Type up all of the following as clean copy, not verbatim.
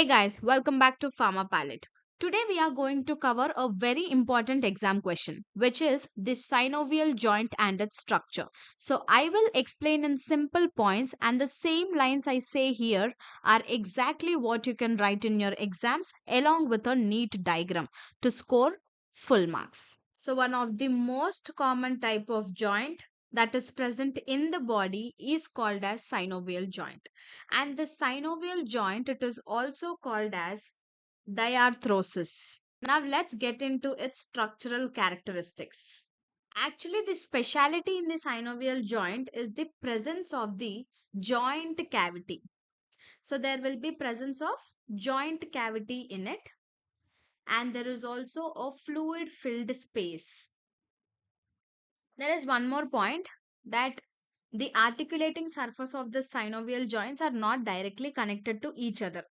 Hey guys, welcome back to Pharma Palette. Today we are going to cover a very important exam question, which is the synovial joint and its structure. So I will explain in simple points, and the same lines I say here are exactly what you can write in your exams along with a neat diagram to score full marks. So one of the most common type of joint that is present in the body is called as synovial joint, and the synovial joint, it is also called as diarthrosis. Now let's get into its structural characteristics. Actually, the speciality in the synovial joint is the presence of the joint cavity. So there will be presence of joint cavity in it, and there is also a fluid filled space. There is one more point, that the articulating surface of the synovial joints are not directly connected to each other.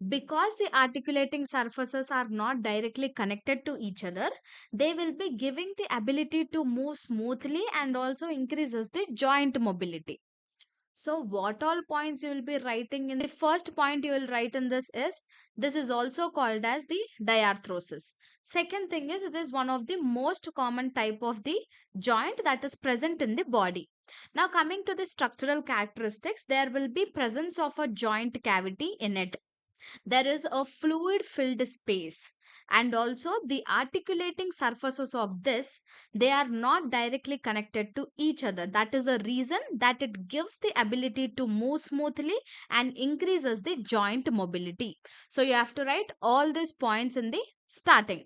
Because the articulating surfaces are not directly connected to each other, they will be giving the ability to move smoothly and also increases the joint mobility. So what all points you will be writing in the first point you will write in this is also called as the diarthrosis. Second thing is, it is one of the most common type of the joint that is present in the body. Now coming to the structural characteristics, there will be presence of a joint cavity in it. There is a fluid filled space, and also the articulating surfaces of this, they are not directly connected to each other. That is a reason that it gives the ability to move smoothly and increases the joint mobility. So you have to write all these points in the starting.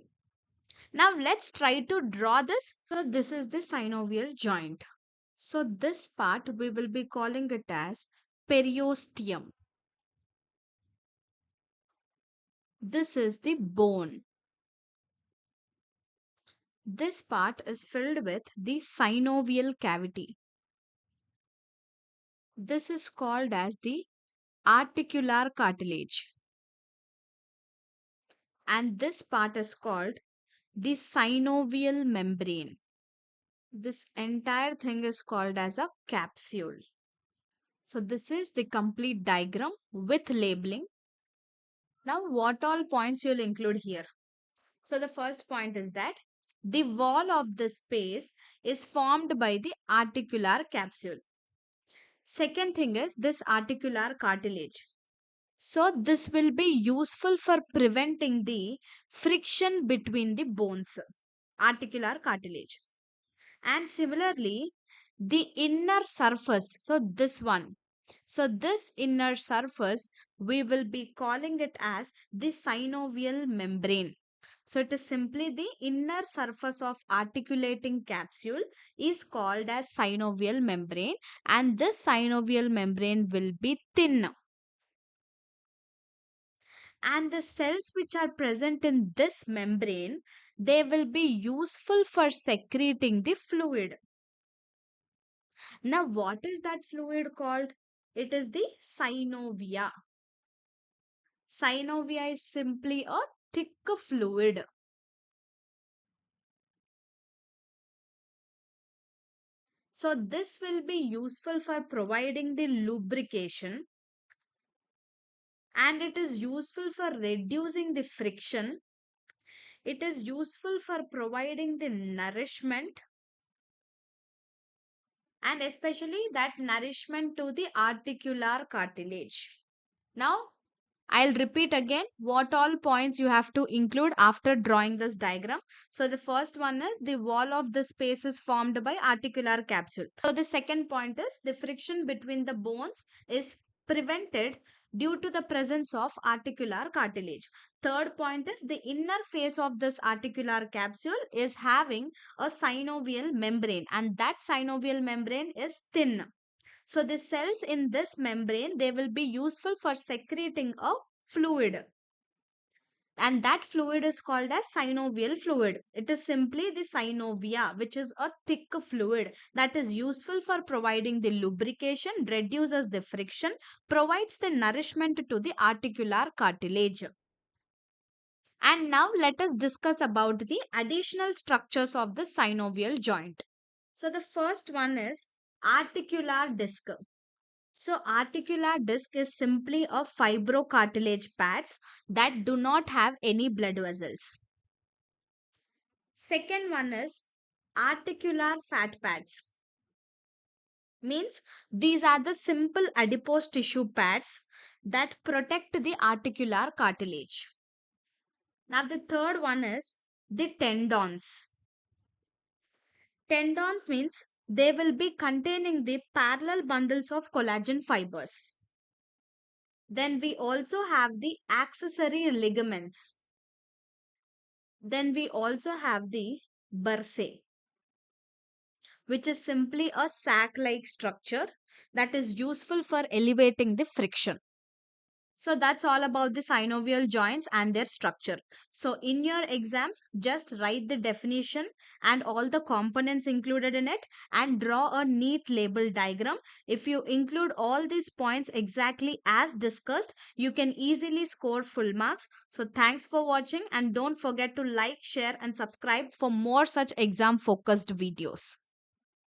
Now let's try to draw this. So this is the synovial joint. So this part we will be calling it as periosteum. This is the bone. This part is filled with the synovial cavity. This is called as the articular cartilage, and this part is called the synovial membrane. This entire thing is called as a capsule. So this is the complete diagram with labeling. Now what all points you'll include here? So the first point is that the wall of the space is formed by the articular capsule. Second thing is this articular cartilage. So this will be useful for preventing the friction between the bones, articular cartilage. And similarly, the inner surface, so this one. So this inner surface, we will be calling it as the synovial membrane. So it is simply the inner surface of articulating capsule is called as synovial membrane, and this synovial membrane will be thin, and the cells which are present in this membrane, they will be useful for secreting the fluid. Now what is that fluid called? It is the synovia. Synovia is simply a thick fluid. So this will be useful for providing the lubrication, and it is useful for reducing the friction. It is useful for providing the nourishment, and especially that nourishment to the articular cartilage. Now, I'll repeat again what all points you have to include after drawing this diagram. So the first one is the wall of the space is formed by articular capsule. So the second point is the friction between the bones is prevented due to the presence of articular cartilage. Third point is the inner face of this articular capsule is having a synovial membrane, and that synovial membrane is thin. So the cells in this membrane, they will be useful for secreting a fluid, and that fluid is called as synovial fluid. It is simply the synovia, which is a thick fluid that is useful for providing the lubrication, reduces the friction, provides the nourishment to the articular cartilage. And now let us discuss about the additional structures of the synovial joint. So the first one is articular disc. So articular disc is simply a fibrocartilage pads that do not have any blood vessels. Second one is articular fat pads. Means these are the simple adipose tissue pads that protect the articular cartilage. Now the third one is the tendons. Tendons means they will be containing the parallel bundles of collagen fibers. Then we also have the accessory ligaments. Then we also have the bursae, which is simply a sac-like structure that is useful for elevating the friction. So that's all about the synovial joints and their structure. So in your exams, just write the definition and all the components included in it and draw a neat label diagram. If you include all these points exactly as discussed, you can easily score full marks. So thanks for watching and don't forget to like, share and subscribe for more such exam focused videos.